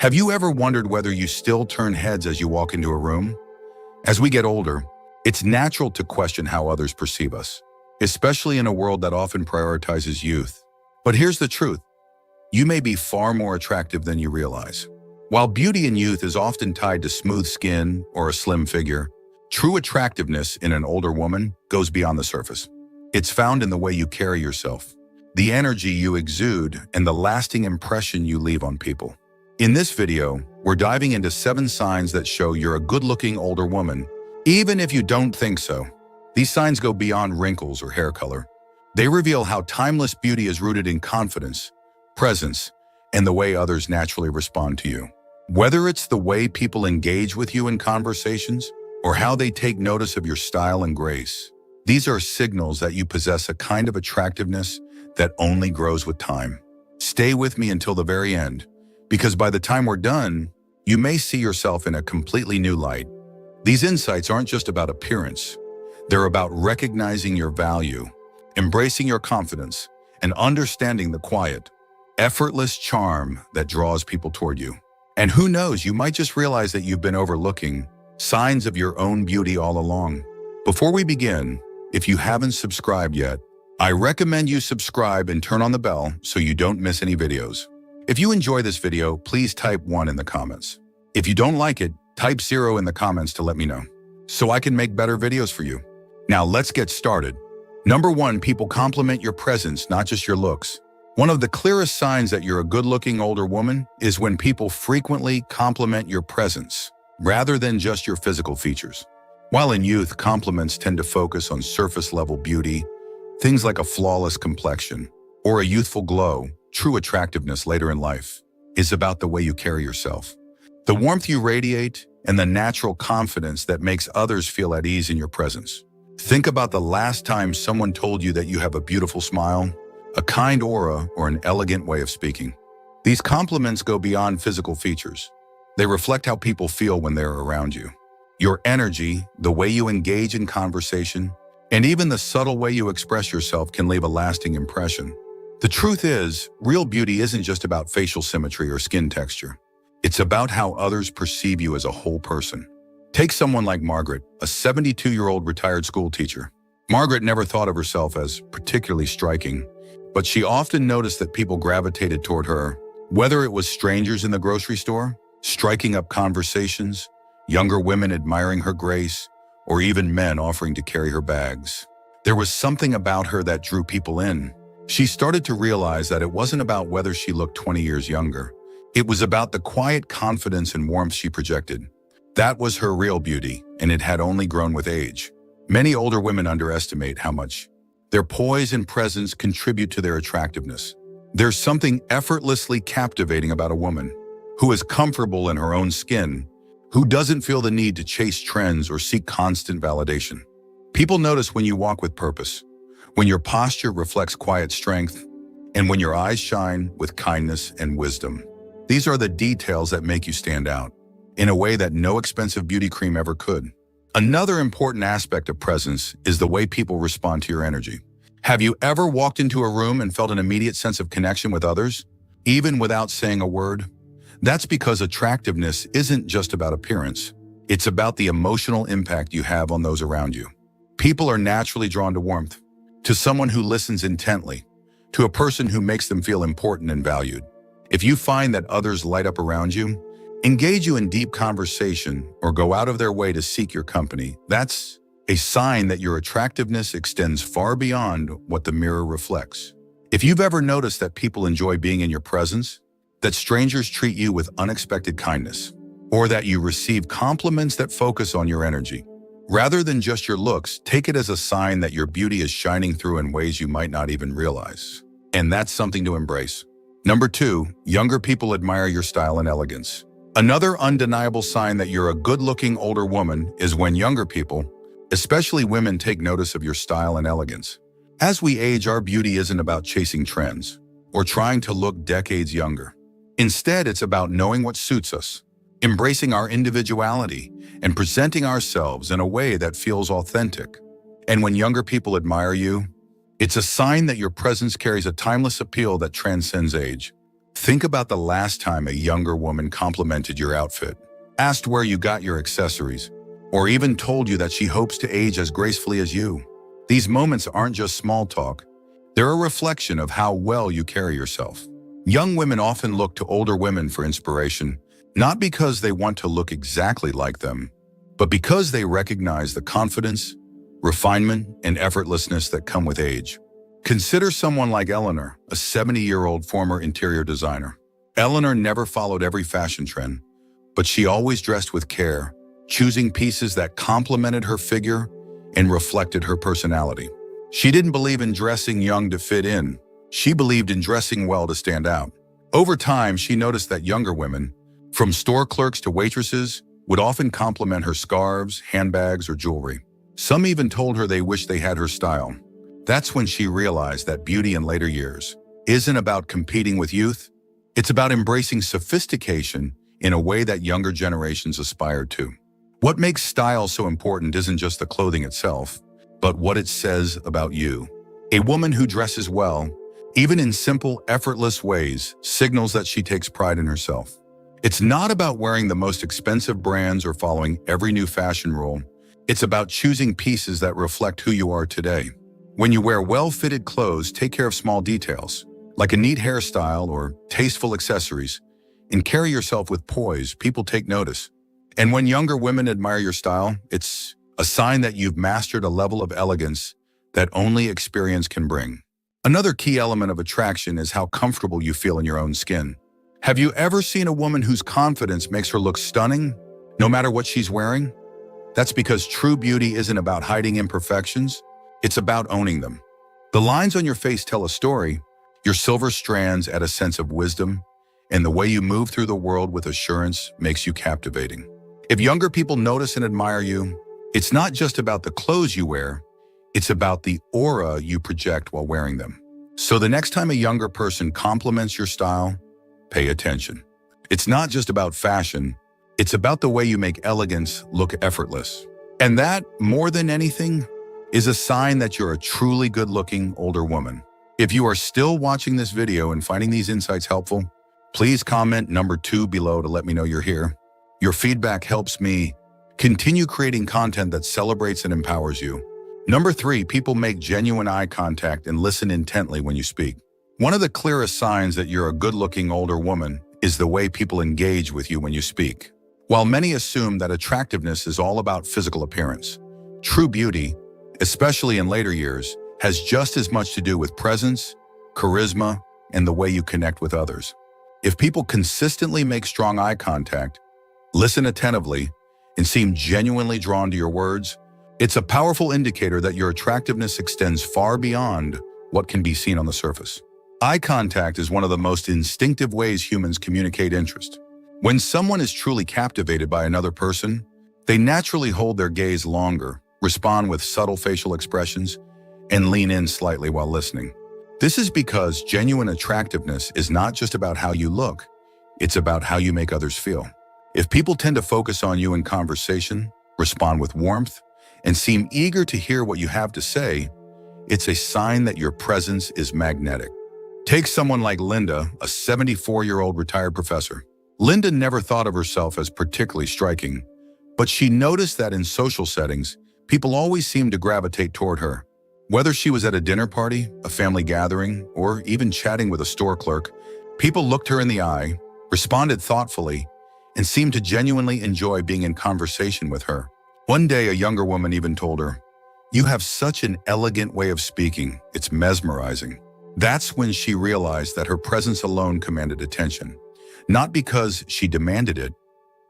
Have you ever wondered whether you still turn heads as you walk into a room? As we get older, it's natural to question how others perceive us, especially in a world that often prioritizes youth. But here's the truth. You may be far more attractive than you realize. While beauty in youth is often tied to smooth skin or a slim figure, true attractiveness in an older woman goes beyond the surface. It's found in the way you carry yourself, the energy you exude, and the lasting impression you leave on people. In this video, we're diving into 7 signs that show you're a good-looking older woman, even if you don't think so. These signs go beyond wrinkles or hair color. They reveal how timeless beauty is rooted in confidence, presence, and the way others naturally respond to you. Whether it's the way people engage with you in conversations or how they take notice of your style and grace, these are signals that you possess a kind of attractiveness that only grows with time. Stay with me until the very end, because by the time we're done, you may see yourself in a completely new light. These insights aren't just about appearance. They're about recognizing your value, embracing your confidence, and understanding the quiet, effortless charm that draws people toward you. And who knows, you might just realize that you've been overlooking signs of your own beauty all along. Before we begin, if you haven't subscribed yet, I recommend you subscribe and turn on the bell so you don't miss any videos. If you enjoy this video, please type 1 in the comments. If you don't like it, type 0 in the comments to let me know, so I can make better videos for you. Now let's get started. Number 1, people compliment your presence, not just your looks. One of the clearest signs that you're a good-looking older woman is when people frequently compliment your presence, rather than just your physical features. While in youth, compliments tend to focus on surface-level beauty, things like a flawless complexion or a youthful glow. True attractiveness later in life is about the way you carry yourself, the warmth you radiate, and the natural confidence that makes others feel at ease in your presence. Think about the last time someone told you that you have a beautiful smile, a kind aura, or an elegant way of speaking. These compliments go beyond physical features. They reflect how people feel when they're around you. Your energy, the way you engage in conversation, and even the subtle way you express yourself can leave a lasting impression. The truth is, real beauty isn't just about facial symmetry or skin texture. It's about how others perceive you as a whole person. Take someone like Margaret, a 72-year-old retired school teacher. Margaret never thought of herself as particularly striking, but she often noticed that people gravitated toward her, whether it was strangers in the grocery store, striking up conversations, younger women admiring her grace, or even men offering to carry her bags. There was something about her that drew people in. She started to realize that it wasn't about whether she looked 20 years younger. It was about the quiet confidence and warmth she projected. That was her real beauty, and it had only grown with age. Many older women underestimate how much their poise and presence contribute to their attractiveness. There's something effortlessly captivating about a woman who is comfortable in her own skin, who doesn't feel the need to chase trends or seek constant validation. People notice when you walk with purpose, when your posture reflects quiet strength, and when your eyes shine with kindness and wisdom. These are the details that make you stand out in a way that no expensive beauty cream ever could. Another important aspect of presence is the way people respond to your energy. Have you ever walked into a room and felt an immediate sense of connection with others, even without saying a word? That's because attractiveness isn't just about appearance. It's about the emotional impact you have on those around you. People are naturally drawn to warmth, to someone who listens intently, to a person who makes them feel important and valued. If you find that others light up around you, engage you in deep conversation, or go out of their way to seek your company, that's a sign that your attractiveness extends far beyond what the mirror reflects. If you've ever noticed that people enjoy being in your presence, that strangers treat you with unexpected kindness, or that you receive compliments that focus on your energy, rather than just your looks, take it as a sign that your beauty is shining through in ways you might not even realize. And that's something to embrace. Number 2, younger people admire your style and elegance. Another undeniable sign that you're a good-looking older woman is when younger people, especially women, take notice of your style and elegance. As we age, our beauty isn't about chasing trends or trying to look decades younger. Instead, it's about knowing what suits us, embracing our individuality, and presenting ourselves in a way that feels authentic. And when younger people admire you, it's a sign that your presence carries a timeless appeal that transcends age. Think about the last time a younger woman complimented your outfit, asked where you got your accessories, or even told you that she hopes to age as gracefully as you. These moments aren't just small talk. They're a reflection of how well you carry yourself. Young women often look to older women for inspiration, not because they want to look exactly like them, but because they recognize the confidence, refinement, and effortlessness that come with age. Consider someone like Eleanor, a 70-year-old former interior designer. Eleanor never followed every fashion trend, but she always dressed with care, choosing pieces that complemented her figure and reflected her personality. She didn't believe in dressing young to fit in. She believed in dressing well to stand out. Over time, she noticed that younger women, from store clerks to waitresses, would often compliment her scarves, handbags, or jewelry. Some even told her they wished they had her style. That's when she realized that beauty in later years isn't about competing with youth. It's about embracing sophistication in a way that younger generations aspire to. What makes style so important isn't just the clothing itself, but what it says about you. A woman who dresses well, even in simple, effortless ways, signals that she takes pride in herself. It's not about wearing the most expensive brands or following every new fashion rule. It's about choosing pieces that reflect who you are today. When you wear well-fitted clothes, take care of small details, like a neat hairstyle or tasteful accessories, and carry yourself with poise. People take notice. And when younger women admire your style, it's a sign that you've mastered a level of elegance that only experience can bring. Another key element of attraction is how comfortable you feel in your own skin. Have you ever seen a woman whose confidence makes her look stunning, no matter what she's wearing? That's because true beauty isn't about hiding imperfections. It's about owning them. The lines on your face tell a story. Your silver strands add a sense of wisdom, and the way you move through the world with assurance makes you captivating. If younger people notice and admire you, it's not just about the clothes you wear, it's about the aura you project while wearing them. So the next time a younger person compliments your style, pay attention. It's not just about fashion, it's about the way you make elegance look effortless. And that, more than anything, is a sign that you're a truly good-looking older woman. If you are still watching this video and finding these insights helpful, please comment number 2 below to let me know you're here. Your feedback helps me continue creating content that celebrates and empowers you. Number 3, people make genuine eye contact and listen intently when you speak. One of the clearest signs that you're a good-looking older woman is the way people engage with you when you speak. While many assume that attractiveness is all about physical appearance, true beauty, especially in later years, has just as much to do with presence, charisma, and the way you connect with others. If people consistently make strong eye contact, listen attentively, and seem genuinely drawn to your words, it's a powerful indicator that your attractiveness extends far beyond what can be seen on the surface. Eye contact is one of the most instinctive ways humans communicate interest. When someone is truly captivated by another person, they naturally hold their gaze longer, respond with subtle facial expressions, and lean in slightly while listening. This is because genuine attractiveness is not just about how you look, it's about how you make others feel. If people tend to focus on you in conversation, respond with warmth, and seem eager to hear what you have to say, it's a sign that your presence is magnetic. Take someone like Linda, a 74-year-old retired professor. Linda never thought of herself as particularly striking, but she noticed that in social settings, people always seemed to gravitate toward her. Whether she was at a dinner party, a family gathering, or even chatting with a store clerk, people looked her in the eye, responded thoughtfully, and seemed to genuinely enjoy being in conversation with her. One day, a younger woman even told her, "You have such an elegant way of speaking, it's mesmerizing." That's when she realized that her presence alone commanded attention, not because she demanded it,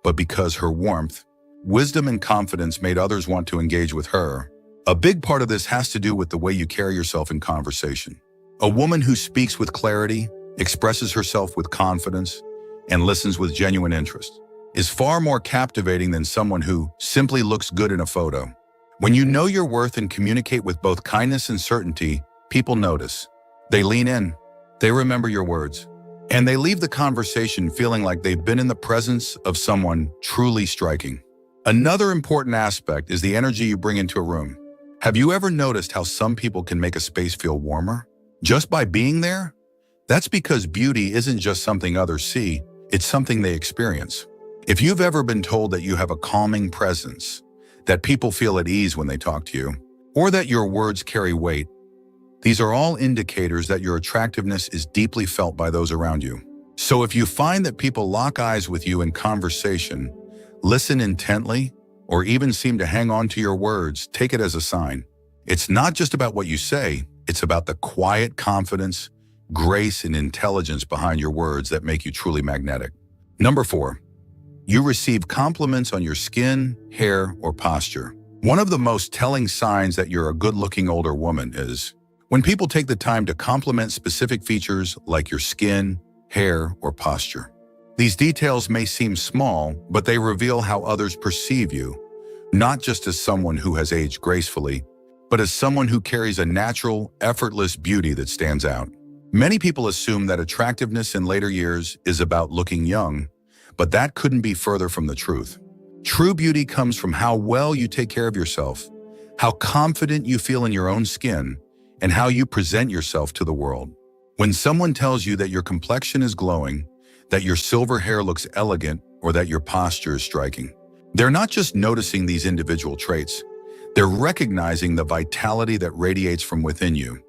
but because her warmth, wisdom, and confidence made others want to engage with her. A big part of this has to do with the way you carry yourself in conversation. A woman who speaks with clarity, expresses herself with confidence, and listens with genuine interest is far more captivating than someone who simply looks good in a photo. When you know your worth and communicate with both kindness and certainty, people notice. They lean in, they remember your words, and they leave the conversation feeling like they've been in the presence of someone truly striking. Another important aspect is the energy you bring into a room. Have you ever noticed how some people can make a space feel warmer? Just by being there? That's because beauty isn't just something others see, it's something they experience. If you've ever been told that you have a calming presence, that people feel at ease when they talk to you, or that your words carry weight, these are all indicators that your attractiveness is deeply felt by those around you. So if you find that people lock eyes with you in conversation, listen intently, or even seem to hang on to your words, take it as a sign. It's not just about what you say, it's about the quiet confidence, grace, and intelligence behind your words that make you truly magnetic. Number 4, you receive compliments on your skin, hair, or posture. One of the most telling signs that you're a good-looking older woman is when people take the time to compliment specific features like your skin, hair, or posture. These details may seem small, but they reveal how others perceive you, not just as someone who has aged gracefully, but as someone who carries a natural, effortless beauty that stands out. Many people assume that attractiveness in later years is about looking young, but that couldn't be further from the truth. True beauty comes from how well you take care of yourself, how confident you feel in your own skin, and how you present yourself to the world. When someone tells you that your complexion is glowing, that your silver hair looks elegant, or that your posture is striking, they're not just noticing these individual traits, they're recognizing the vitality that radiates from within you.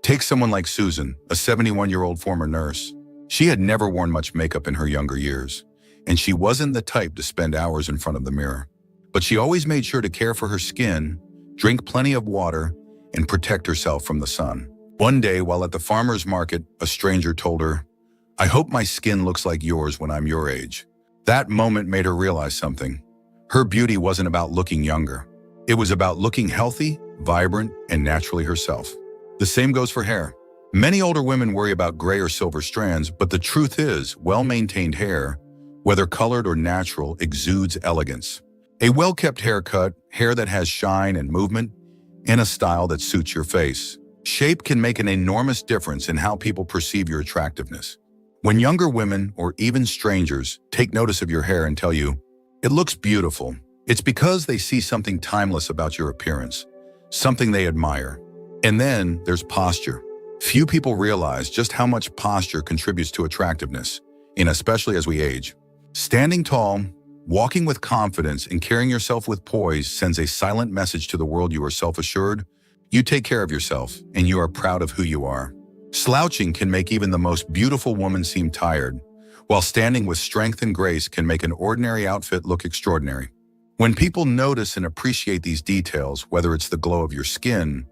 Take someone like Susan, a 71-year-old former nurse. She had never worn much makeup in her younger years, and she wasn't the type to spend hours in front of the mirror. But she always made sure to care for her skin, drink plenty of water, and protect herself from the sun. One day, while at the farmer's market, a stranger told her, "I hope my skin looks like yours when I'm your age." That moment made her realize something. Her beauty wasn't about looking younger. It was about looking healthy, vibrant, and naturally herself. The same goes for hair. Many older women worry about gray or silver strands, but the truth is, well-maintained hair, whether colored or natural, exudes elegance. A well-kept haircut, hair that has shine and movement, and a style that suits your face. Shape can make an enormous difference in how people perceive your attractiveness. When younger women, or even strangers, take notice of your hair and tell you, "It looks beautiful," it's because they see something timeless about your appearance, something they admire. And then there's posture. Few people realize just how much posture contributes to attractiveness, and especially as we age. Standing tall, walking with confidence, and carrying yourself with poise sends a silent message to the world you are self-assured, you take care of yourself, and you are proud of who you are. Slouching can make even the most beautiful woman seem tired, while standing with strength and grace can make an ordinary outfit look extraordinary. When people notice and appreciate these details, whether it's the glow of your skin,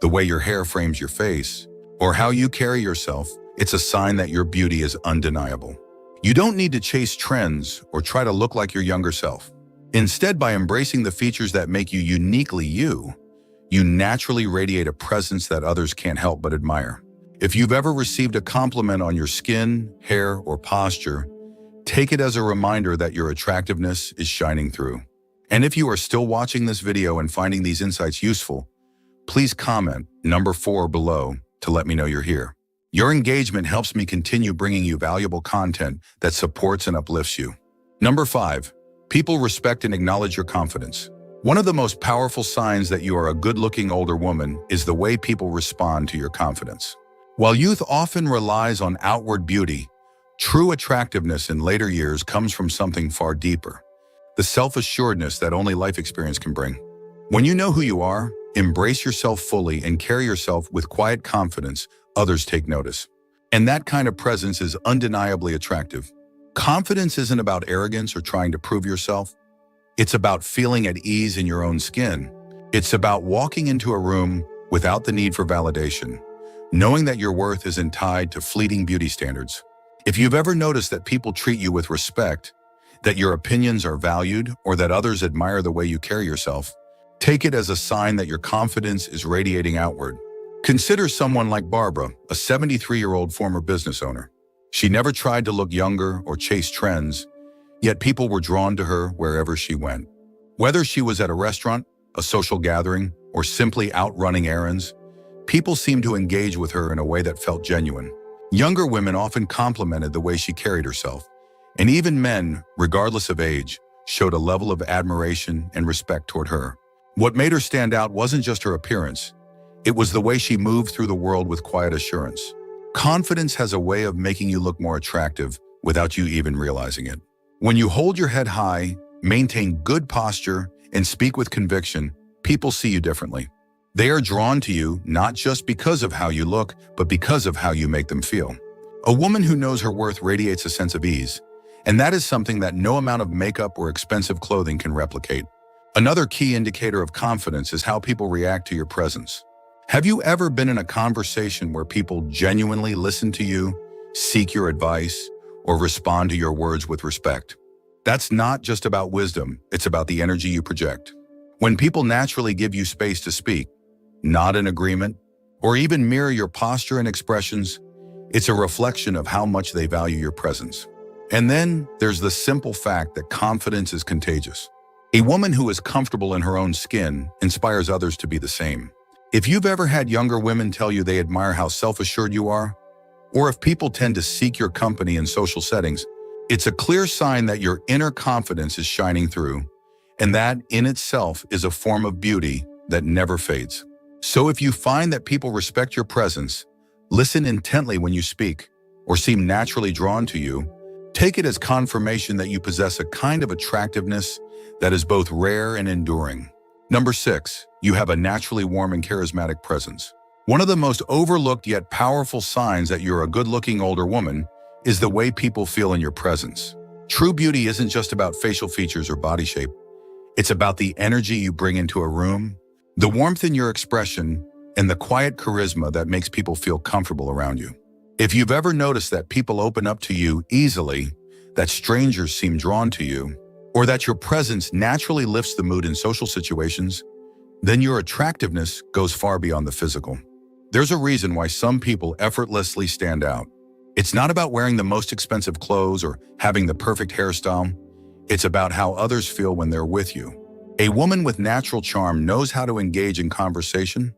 the way your hair frames your face, or how you carry yourself, it's a sign that your beauty is undeniable. You don't need to chase trends or try to look like your younger self. Instead, by embracing the features that make you uniquely you, you naturally radiate a presence that others can't help but admire. If you've ever received a compliment on your skin, hair, or posture, take it as a reminder that your attractiveness is shining through. And if you are still watching this video and finding these insights useful, please comment number 4 below to let me know you're here. Your engagement helps me continue bringing you valuable content that supports and uplifts you. Number 5, people respect and acknowledge your confidence. One of the most powerful signs that you are a good-looking older woman is the way people respond to your confidence. While youth often relies on outward beauty, true attractiveness in later years comes from something far deeper, the self-assuredness that only life experience can bring. When you know who you are, embrace yourself fully, and carry yourself with quiet confidence, others take notice. And that kind of presence is undeniably attractive. Confidence isn't about arrogance or trying to prove yourself. It's about feeling at ease in your own skin. It's about walking into a room without the need for validation, knowing that your worth isn't tied to fleeting beauty standards. If you've ever noticed that people treat you with respect, that your opinions are valued, or that others admire the way you carry yourself, take it as a sign that your confidence is radiating outward. Consider someone like Barbara, a 73-year-old former business owner. She never tried to look younger or chase trends, yet people were drawn to her wherever she went. Whether she was at a restaurant, a social gathering, or simply out running errands, people seemed to engage with her in a way that felt genuine. Younger women often complimented the way she carried herself, and even men, regardless of age, showed a level of admiration and respect toward her. What made her stand out wasn't just her appearance. It was the way she moved through the world with quiet assurance. Confidence has a way of making you look more attractive without you even realizing it. When you hold your head high, maintain good posture, and speak with conviction, people see you differently. They are drawn to you not just because of how you look, but because of how you make them feel. A woman who knows her worth radiates a sense of ease, and that is something that no amount of makeup or expensive clothing can replicate. Another key indicator of confidence is how people react to your presence. Have you ever been in a conversation where people genuinely listen to you, seek your advice, or respond to your words with respect? That's not just about wisdom, it's about the energy you project. When people naturally give you space to speak, nod in agreement, or even mirror your posture and expressions, it's a reflection of how much they value your presence. And then there's the simple fact that confidence is contagious. A woman who is comfortable in her own skin inspires others to be the same. If you've ever had younger women tell you they admire how self-assured you are, or if people tend to seek your company in social settings, it's a clear sign that your inner confidence is shining through, and that in itself is a form of beauty that never fades. So if you find that people respect your presence, listen intently when you speak, or seem naturally drawn to you, take it as confirmation that you possess a kind of attractiveness that is both rare and enduring. Number 6, you have a naturally warm and charismatic presence. One of the most overlooked yet powerful signs that you're a good-looking older woman is the way people feel in your presence. True beauty isn't just about facial features or body shape. It's about the energy you bring into a room, the warmth in your expression, and the quiet charisma that makes people feel comfortable around you. If you've ever noticed that people open up to you easily, that strangers seem drawn to you, or that your presence naturally lifts the mood in social situations, then your attractiveness goes far beyond the physical. There's a reason why some people effortlessly stand out. It's not about wearing the most expensive clothes or having the perfect hairstyle. It's about how others feel when they're with you. A woman with natural charm knows how to engage in conversation,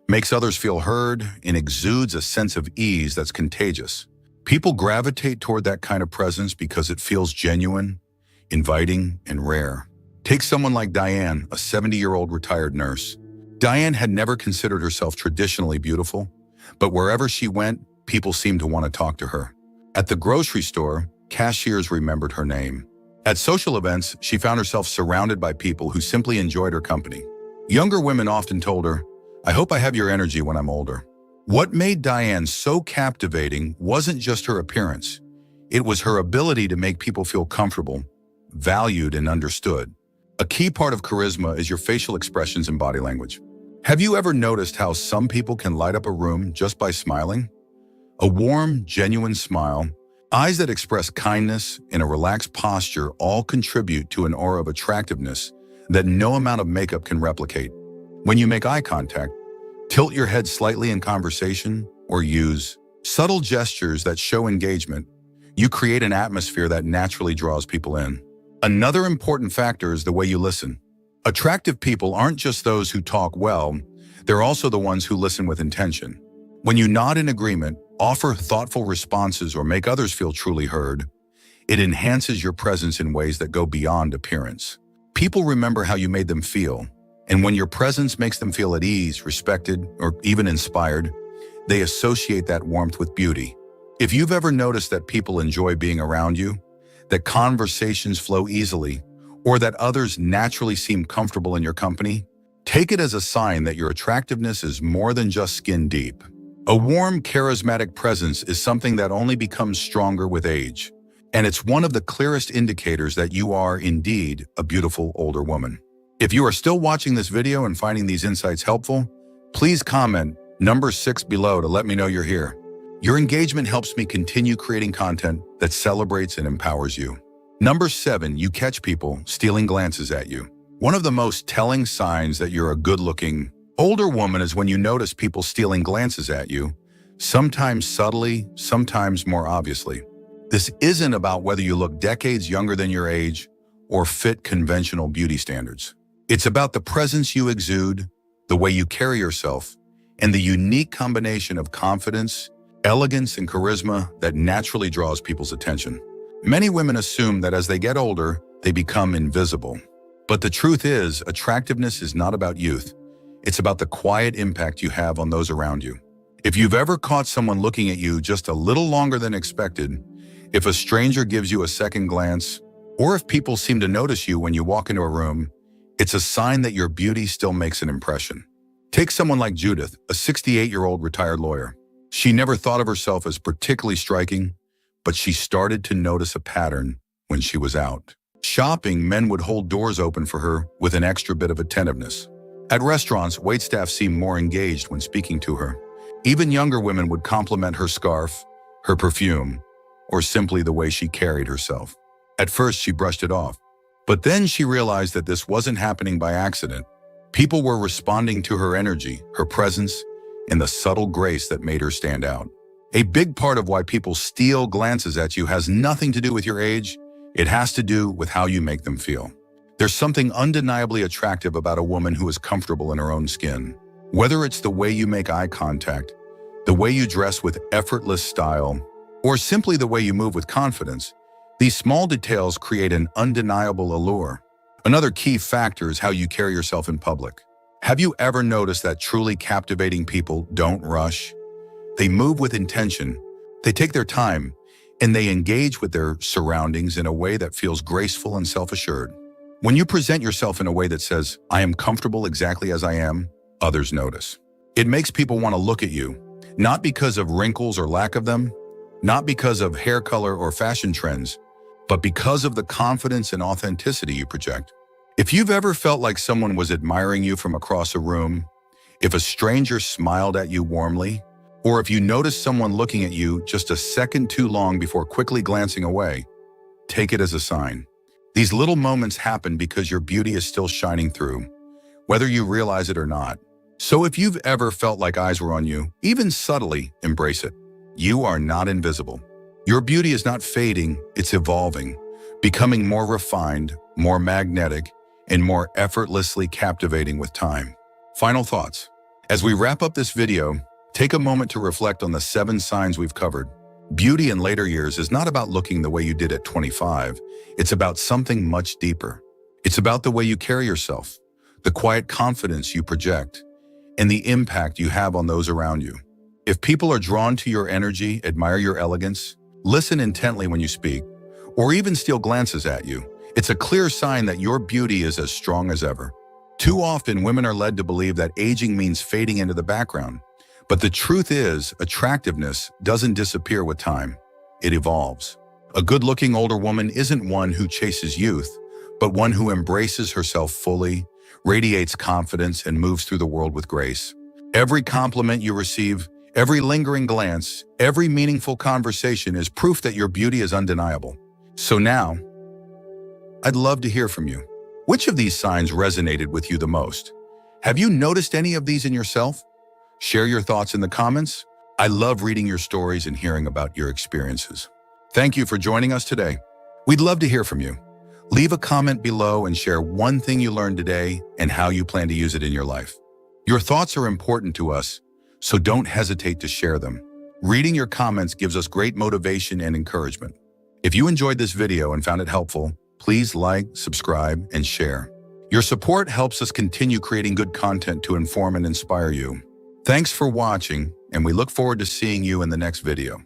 makes others feel heard, and exudes a sense of ease that's contagious. People gravitate toward that kind of presence because it feels genuine, inviting, and rare. Take someone like Diane, a 70-year-old retired nurse. Diane had never considered herself traditionally beautiful, but wherever she went, people seemed to want to talk to her. At the grocery store, cashiers remembered her name. At social events, she found herself surrounded by people who simply enjoyed her company. Younger women often told her, "I hope I have your energy when I'm older." What made Diane so captivating wasn't just her appearance. It was her ability to make people feel comfortable, valued, and understood. A key part of charisma is your facial expressions and body language. Have you ever noticed how some people can light up a room just by smiling? A warm, genuine smile, eyes that express kindness, and a relaxed posture all contribute to an aura of attractiveness that no amount of makeup can replicate. When you make eye contact, tilt your head slightly in conversation, or use subtle gestures that show engagement, you create an atmosphere that naturally draws people in. Another important factor is the way you listen. Attractive people aren't just those who talk well, they're also the ones who listen with intention. When you nod in agreement, offer thoughtful responses, or make others feel truly heard, it enhances your presence in ways that go beyond appearance. People remember how you made them feel, and when your presence makes them feel at ease, respected, or even inspired, they associate that warmth with beauty. If you've ever noticed that people enjoy being around you, that conversations flow easily, or that others naturally seem comfortable in your company, take it as a sign that your attractiveness is more than just skin deep. A warm, charismatic presence is something that only becomes stronger with age, and it's one of the clearest indicators that you are indeed a beautiful older woman. If you are still watching this video and finding these insights helpful, please comment number 6 below to let me know you're here. Your engagement helps me continue creating content that celebrates and empowers you. Number 7, you catch people stealing glances at you. One of the most telling signs that you're a good-looking older woman is when you notice people stealing glances at you, sometimes subtly, sometimes more obviously. This isn't about whether you look decades younger than your age or fit conventional beauty standards. It's about the presence you exude, the way you carry yourself, and the unique combination of confidence, elegance, and charisma that naturally draws people's attention. Many women assume that as they get older, they become invisible. But the truth is, attractiveness is not about youth. It's about the quiet impact you have on those around you. If you've ever caught someone looking at you just a little longer than expected, if a stranger gives you a second glance, or if people seem to notice you when you walk into a room, it's a sign that your beauty still makes an impression. Take someone like Judith, a 68-year-old retired lawyer. She never thought of herself as particularly striking, but she started to notice a pattern when she was out. Shopping, men would hold doors open for her with an extra bit of attentiveness. At restaurants, waitstaff seemed more engaged when speaking to her. Even younger women would compliment her scarf, her perfume, or simply the way she carried herself. At first, she brushed it off. But then she realized that this wasn't happening by accident. People were responding to her energy, her presence, and the subtle grace that made her stand out. A big part of why people steal glances at you has nothing to do with your age. It has to do with how you make them feel. There's something undeniably attractive about a woman who is comfortable in her own skin. Whether it's the way you make eye contact, the way you dress with effortless style, or simply the way you move with confidence, these small details create an undeniable allure. Another key factor is how you carry yourself in public. Have you ever noticed that truly captivating people don't rush? They move with intention, they take their time, and they engage with their surroundings in a way that feels graceful and self-assured. When you present yourself in a way that says, "I am comfortable exactly as I am," others notice. It makes people want to look at you, not because of wrinkles or lack of them, not because of hair color or fashion trends, but because of the confidence and authenticity you project. If you've ever felt like someone was admiring you from across a room, if a stranger smiled at you warmly, or if you noticed someone looking at you just a second too long before quickly glancing away, take it as a sign. These little moments happen because your beauty is still shining through, whether you realize it or not. So if you've ever felt like eyes were on you, even subtly, embrace it. You are not invisible. Your beauty is not fading, it's evolving, becoming more refined, more magnetic, and more effortlessly captivating with time. Final thoughts. As we wrap up this video, take a moment to reflect on the 7 signs we've covered. Beauty in later years is not about looking the way you did at 25. It's about something much deeper. It's about the way you carry yourself, the quiet confidence you project, and the impact you have on those around you. If people are drawn to your energy, admire your elegance, listen intently when you speak, or even steal glances at you, it's a clear sign that your beauty is as strong as ever. Too often, women are led to believe that aging means fading into the background. But the truth is, attractiveness doesn't disappear with time. It evolves. A good-looking older woman isn't one who chases youth, but one who embraces herself fully, radiates confidence, and moves through the world with grace. Every compliment you receive, every lingering glance, every meaningful conversation is proof that your beauty is undeniable. So now, I'd love to hear from you. Which of these signs resonated with you the most? Have you noticed any of these in yourself? Share your thoughts in the comments. I love reading your stories and hearing about your experiences. Thank you for joining us today. We'd love to hear from you. Leave a comment below and share one thing you learned today and how you plan to use it in your life. Your thoughts are important to us, so don't hesitate to share them. Reading your comments gives us great motivation and encouragement. If you enjoyed this video and found it helpful, please like, subscribe, and share. Your support helps us continue creating good content to inform and inspire you. Thanks for watching, and we look forward to seeing you in the next video.